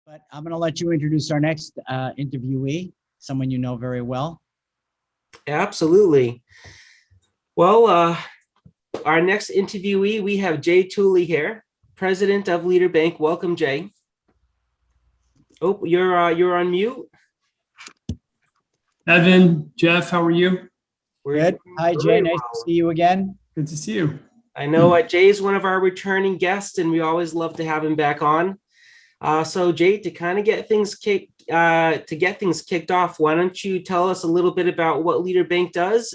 But I'm going to let you introduce our next interviewee, someone you know very well. Absolutely. Well, our next interviewee, we have Jay Tuli here, president of Leader Bank. Welcome, Jay. Oh, you're on mute. Evan, Jeff, how are you? We're Good. Hi, Jay. Nice to see you again. Good to see you. I know Jay is one of our returning guests, and we always love to have him back on. So, Jay, to kind of get things kicked off, why don't you tell us a little bit about what Leader Bank does,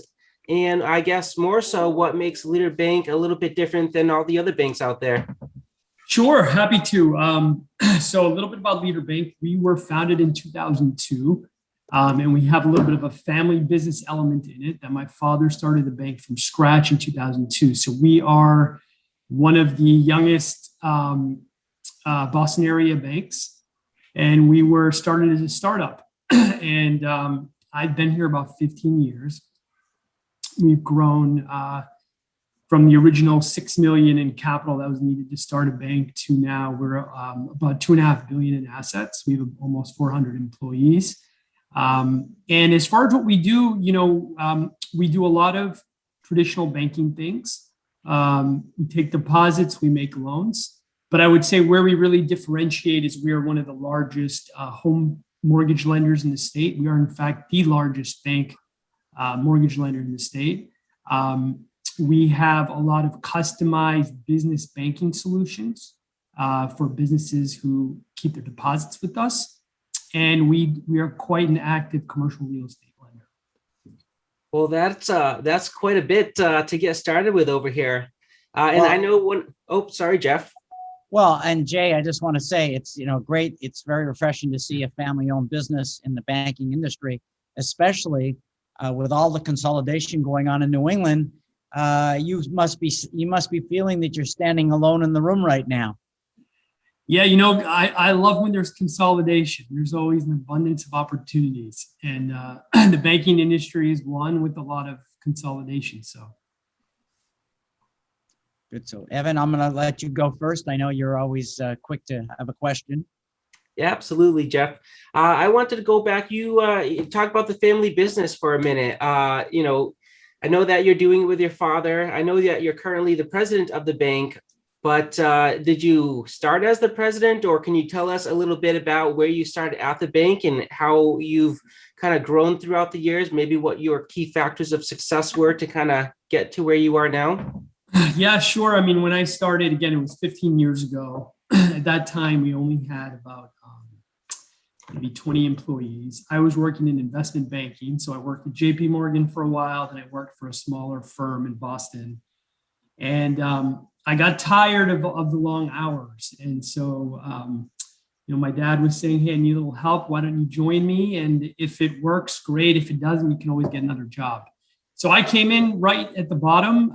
and I guess more so what makes Leader Bank a little bit different than all the other banks out there. Sure, happy to. So a little bit about Leader Bank. We were founded in 2002, and we have a little bit of a family business element in it that my father started the bank from scratch in 2002. So we are one of the youngest Boston area banks, and we were started as a startup. And I've been here about 15 years. We've grown from the original $6 million in capital that was needed to start a bank to now we're about $2.5 billion in assets. We have almost 400 employees. And as far as what we do, we do a lot of traditional banking things. We take deposits, we make loans. But I would say where we really differentiate is we are one of the largest home mortgage lenders in the state. We are, in fact, the largest bank mortgage lender in the state. We have a lot of customized business banking solutions for businesses who keep their deposits with us. And we are quite an active commercial real estate lender. Well, that's quite a bit to get started with over here. And I know one. Oh, sorry, Jeff. Well, and Jay, I just want to say it's great. It's very refreshing to see a family-owned business in the banking industry, especially with all the consolidation going on in New England. You must be feeling that you're standing alone in the room right now. Yeah, I love when there's consolidation. There's always an abundance of opportunities, and the banking industry is one with a lot of consolidation. So. Good. So, Evan, I'm going to let you go first. I know you're always quick to have a question. Yeah, absolutely, Jeff. I wanted to go back. You talk about the family business for a minute. I know that you're doing it with your father. I know that you're currently the president of the bank, but did you start as the president, or can you tell us a little bit about where you started at the bank and how you've kind of grown throughout the years, maybe what your key factors of success were to kind of get to where you are now? Yeah, sure. I mean, when I started, again, it was 15 years ago. At that time, we only had about maybe 20 employees. I was working in investment banking. So I worked at JP Morgan for a while, then I worked for a smaller firm in Boston. And I got tired of the long hours. And so, my dad was saying, hey, I need a little help. Why don't you join me? And if it works, great. If it doesn't, you can always get another job. So I came in right at the bottom.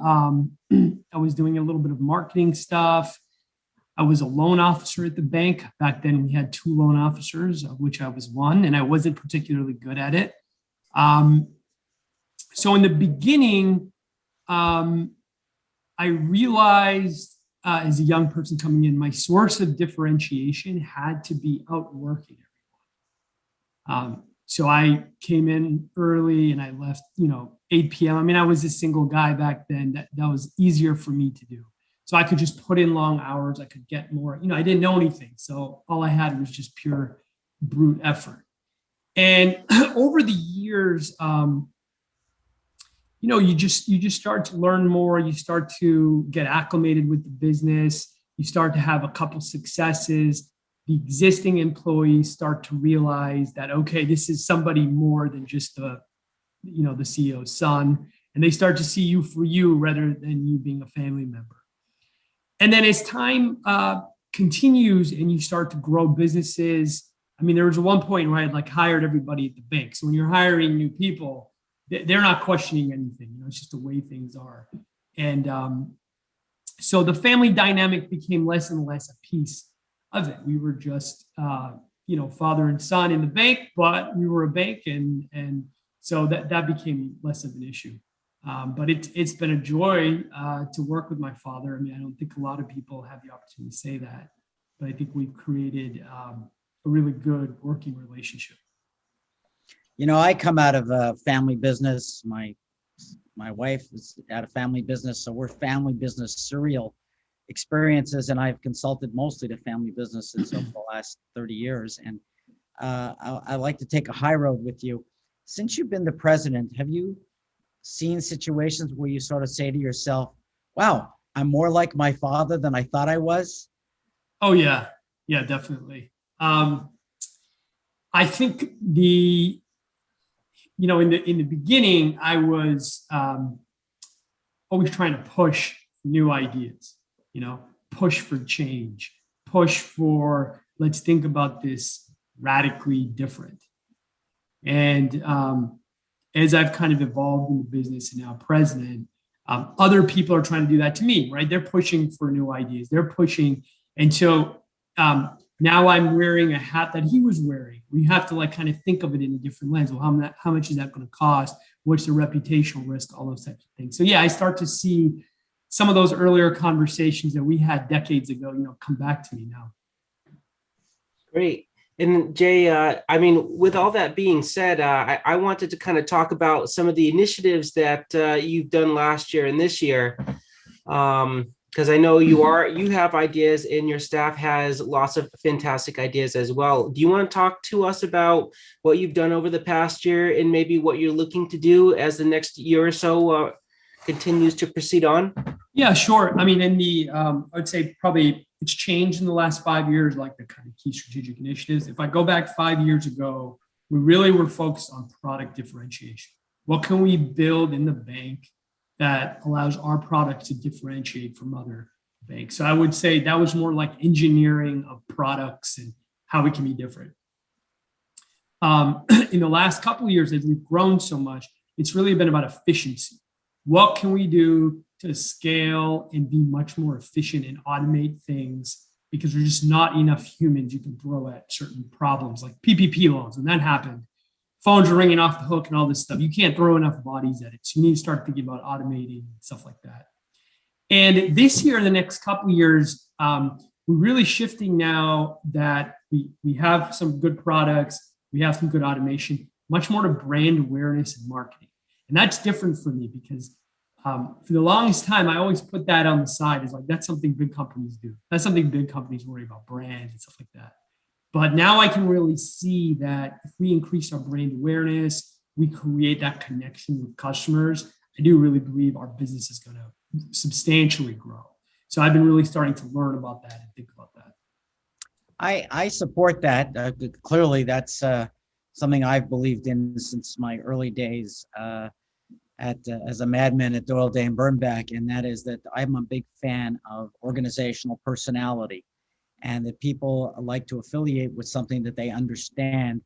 I was doing a little bit of marketing stuff. I was a loan officer at the bank. Back then we had 2 loan officers, of which I was one, and I wasn't particularly good at it. So in the beginning, I realized as a young person coming in, my source of differentiation had to be outworking everyone. So I came in early and I left, 8 p.m. I mean, I was a single guy back then. That was easier for me to do. So I could just put in long hours. I could get more, I didn't know anything. So all I had was just pure brute effort. And over the years, you just start to learn more. You start to get acclimated with the business. You start to have a couple successes. The existing employees start to realize that, okay, this is somebody more than just the CEO's son. And they start to see you for you rather than you being a family member. And then as time continues and you start to grow businesses, I mean, there was one point where I had hired everybody at the bank. So when you're hiring new people, they're not questioning anything. It's just the way things are. And so the family dynamic became less and less a piece of it. We were just, father and son in the bank, but we were a bank. And so that became less of an issue. But it's been a joy to work with my father. I mean, I don't think a lot of people have the opportunity to say that, but I think we've created a really good working relationship. You know, I come out of a family business. My wife is out of family business, so we're family business serial experiences, and I've consulted mostly to family businesses over the last 30 years. And I like to take a high road with you. Since you've been the president, have you seen situations where you sort of say to yourself, wow, I'm more like my father than I thought I was? Oh yeah, yeah, definitely. I think in the beginning, I was always trying to push new ideas, push for change, push for, let's think about this radically different. And as I've kind of evolved in the business and now president, other people are trying to do that to me, right? They're pushing for new ideas. They're pushing. And so now I'm wearing a hat that he was wearing. We have to kind of think of it in a different lens. Well, how much is that going to cost? What's the reputational risk? All those types of things. So yeah, I start to see some of those earlier conversations that we had decades ago, come back to me now. Great. And Jay, with all that being said, I wanted to kind of talk about some of the initiatives that you've done last year and this year. Because I know you have ideas and your staff has lots of fantastic ideas as well. Do you want to talk to us about what you've done over the past year and maybe what you're looking to do as the next year or so continues to proceed on? Yeah, sure. I mean, I would say probably it's changed in the last 5 years, like the kind of key strategic initiatives. If I go back 5 years ago, we really were focused on product differentiation. What can we build in the bank that allows our product to differentiate from other banks? So I would say that was more like engineering of products and how we can be different. In the last couple of years, as we've grown so much, it's really been about efficiency. What can we do to scale and be much more efficient and automate things? Because there's just not enough humans you can throw at certain problems like PPP loans. When that happened, phones are ringing off the hook and all this stuff. You can't throw enough bodies at it. So you need to start thinking about automating and stuff like that. And this year, the next couple of years, we're really shifting now that we have some good products, we have some good automation, much more to brand awareness and marketing. And that's different for me because for the longest time, I always put that on the side as like, that's something big companies do. That's something big companies worry about, brand and stuff like that. But now I can really see that if we increase our brand awareness, we create that connection with customers, I do really believe our business is going to substantially grow. So I've been really starting to learn about that and think about that. I support that. Clearly, that's something I've believed in since my early days as a madman at Doyle, Day and Bernbach, and that is that I'm a big fan of organizational personality, and that people like to affiliate with something that they understand.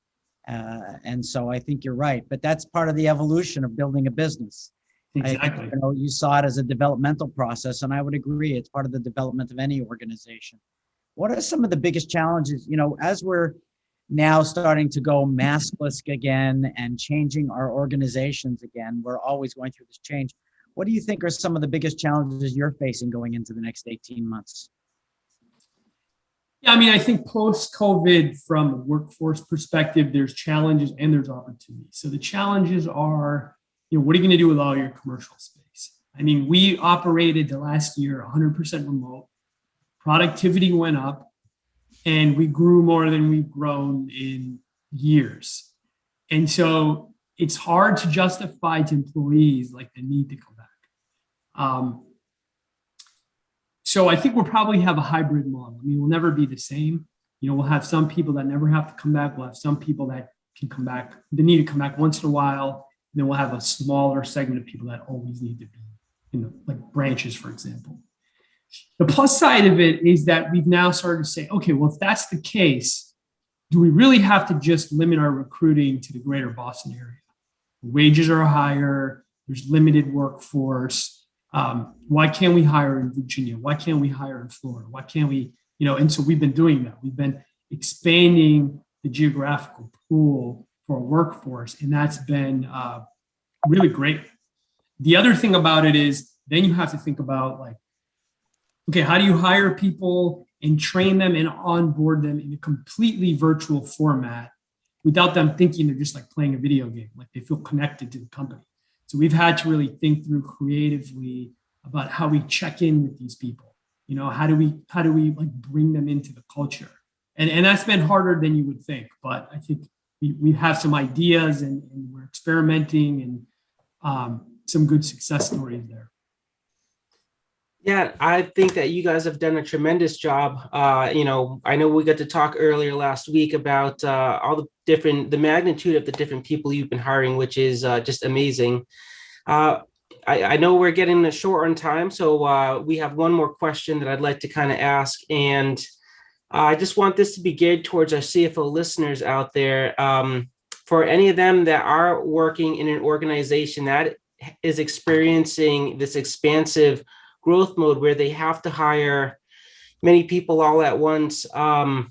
And so I think you're right, but that's part of the evolution of building a business. Exactly. You saw it as a developmental process, and I would agree, it's part of the development of any organization. What are some of the biggest challenges, as we're now starting to go maskless again and changing our organizations again? We're always going through this change. What do you think are some of the biggest challenges you're facing going into the next 18 months? Yeah, I think post-COVID, from a workforce perspective, there's challenges and there's opportunities. So the challenges are, what are you going to do with all your commercial space? We operated the last year 100% remote. Productivity went up, and we grew more than we've grown in years. And so it's hard to justify to employees like the need to come back. So I think we'll probably have a hybrid model. We'll never be the same. We'll have some people that never have to come back. We'll have some people that can come back. They need to come back once in a while. And then we'll have a smaller segment of people that always need to be, like branches, for example. The plus side of it is that we've now started to say, okay, well, if that's the case, do we really have to just limit our recruiting to the greater Boston area? Wages are higher. There's limited workforce. Why can't we hire in Virginia? Why can't we hire in Florida? Why can't we, and so we've been doing that. We've been expanding the geographical pool for a workforce, and that's been really great. The other thing about it is then you have to think about okay, how do you hire people and train them and onboard them in a completely virtual format without them thinking they're just like playing a video game, like they feel connected to the company. So we've had to really think through creatively about how we check in with these people. You know, how do we like bring them into the culture? And that's been harder than you would think, but I think we have some ideas and we're experimenting and some good success stories there. Yeah, I think that you guys have done a tremendous job. You know, I know we got to talk earlier last week about all the magnitude of the different people you've been hiring, which is just amazing. I know we're getting short on time, so we have one more question that I'd like to kind of ask. And I just want this to be geared towards our CFO listeners out there. For any of them that are working in an organization that is experiencing this expansive growth mode where they have to hire many people all at once and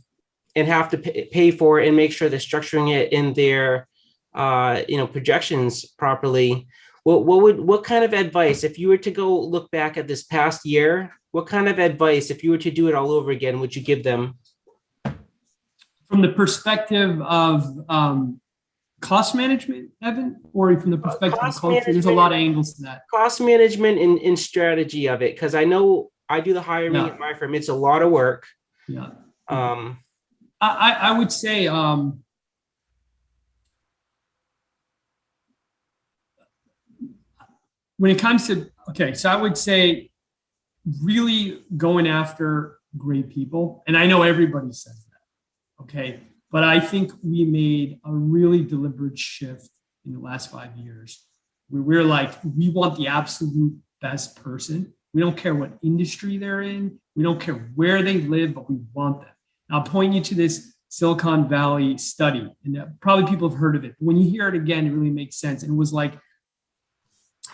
have to pay for it and make sure they're structuring it in their projections properly. What kind of advice, if you were to go look back at this past year, what kind of advice, if you were to do it all over again, would you give them? From the perspective of cost management, Evan, or from the perspective of culture? There's a lot of angles to that. Cost management and strategy of it, because I know I do the hiring at my firm. It's a lot of work. Yeah. I would say when it comes to, so I would say really going after great people. And I know everybody says that, okay? But I think we made a really deliberate shift in the last 5 years where we're like, we want the absolute best person. We don't care what industry they're in. We don't care where they live, but we want them. And I'll point you to this Silicon Valley study, and probably people have heard of it. But when you hear it again, it really makes sense. And it was like,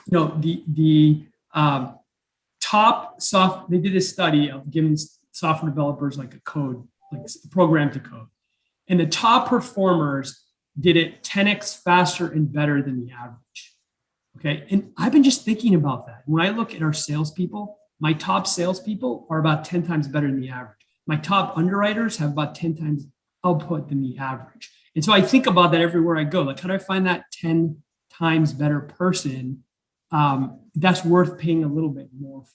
you know, the top soft, they did a study of giving software developers like a code, like a program to code. And the top performers did it 10x faster and better than the average. Okay. And I've been just thinking about that. When I look at our salespeople, my top salespeople are about 10 times better than the average. My top underwriters have about 10 times output than the average. And so I think about that everywhere I go. Like, how do I find that 10 times better person that's worth paying a little bit more for?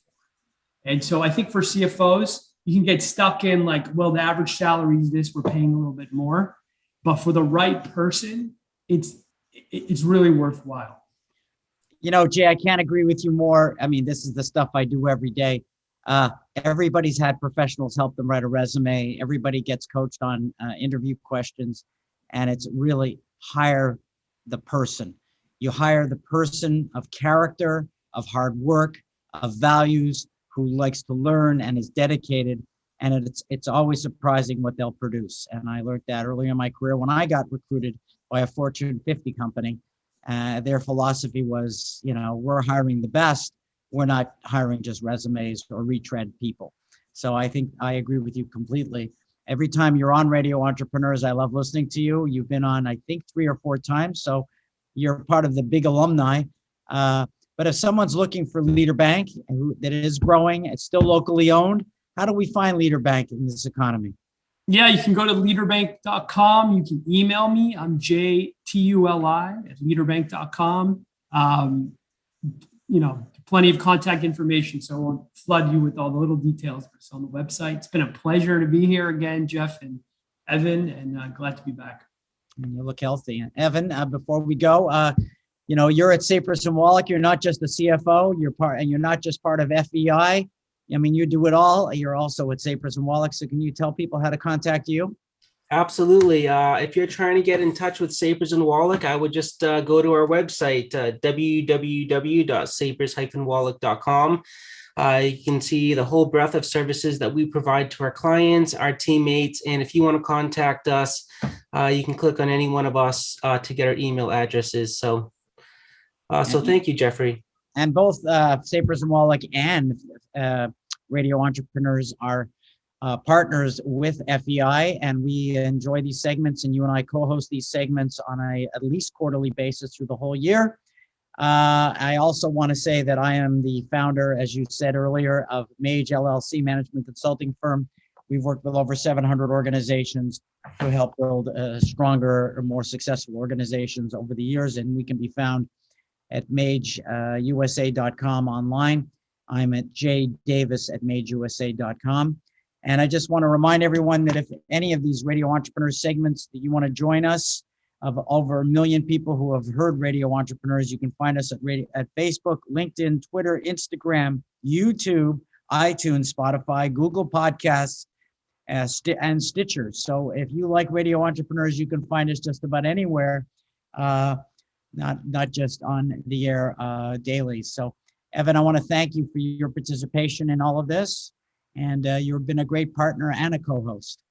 And so I think for CFOs, you can get stuck in like, well, the average salary is this, we're paying a little bit more. But for the right person, it's really worthwhile. You know, Jay, I can't agree with you more. I mean, this is the stuff I do every day. Everybody's had professionals help them write a resume. Everybody gets coached on interview questions, and it's really hire the person. You hire the person of character, of hard work, of values, who likes to learn and is dedicated. And it's always surprising what they'll produce. And I learned that early in my career when I got recruited by a Fortune 50 company. Their philosophy was, you know, we're hiring the best. We're not hiring just resumes or retread people. So I think I agree with you completely. Every time you're on Radio Entrepreneurs, I love listening to you. You've been on, I think, 3 or 4 times. So you're part of the big alumni. But if someone's looking for Leader Bank that is growing, it's still locally owned, how do we find Leader Bank in this economy? Yeah, you can go to leaderbank.com. You can email me. I'm JTULI@leaderbank.com. You know, plenty of contact information, so I won't flood you with all the little details, but it's on the website. It's been a pleasure to be here again, Jeff and Evan, and glad to be back. You look healthy. Evan, before we go, you know, you're at Sapers and Wallack. You're not just the CFO. You're not just part of FEI. I mean, you do it all. You're also at Sapers and Wallack. So can you tell people how to contact you? Absolutely. If you're trying to get in touch with Sapers and Wallack, I would just go to our website, www.sapers-wallack.com. You can see the whole breadth of services that we provide to our clients, our teammates. And if you want to contact us, you can click on any one of us to get our email addresses. So thank you, Jeffrey. And both Sapers and Wallack and Radio Entrepreneurs are partners with FEI, and we enjoy these segments, and you and I co-host these segments on a at least quarterly basis through the whole year. I also want to say that I am the founder, as you said earlier, of Mage LLC management consulting firm. We've worked with over 700 organizations to help build stronger or more successful organizations over the years, and we can be found at mageusa.com online. I'm at jdavis@mageusa.com. And I just want to remind everyone that if any of these Radio Entrepreneurs segments that you want to join us, of over 1 million people who have heard Radio Entrepreneurs, you can find us at Facebook, LinkedIn, Twitter, Instagram, YouTube, iTunes, Spotify, Google Podcasts, and Stitcher. So if you like Radio Entrepreneurs, you can find us just about anywhere, not just on the air daily. So Evan, I want to thank you for your participation in all of this. And you've been a great partner and a co-host.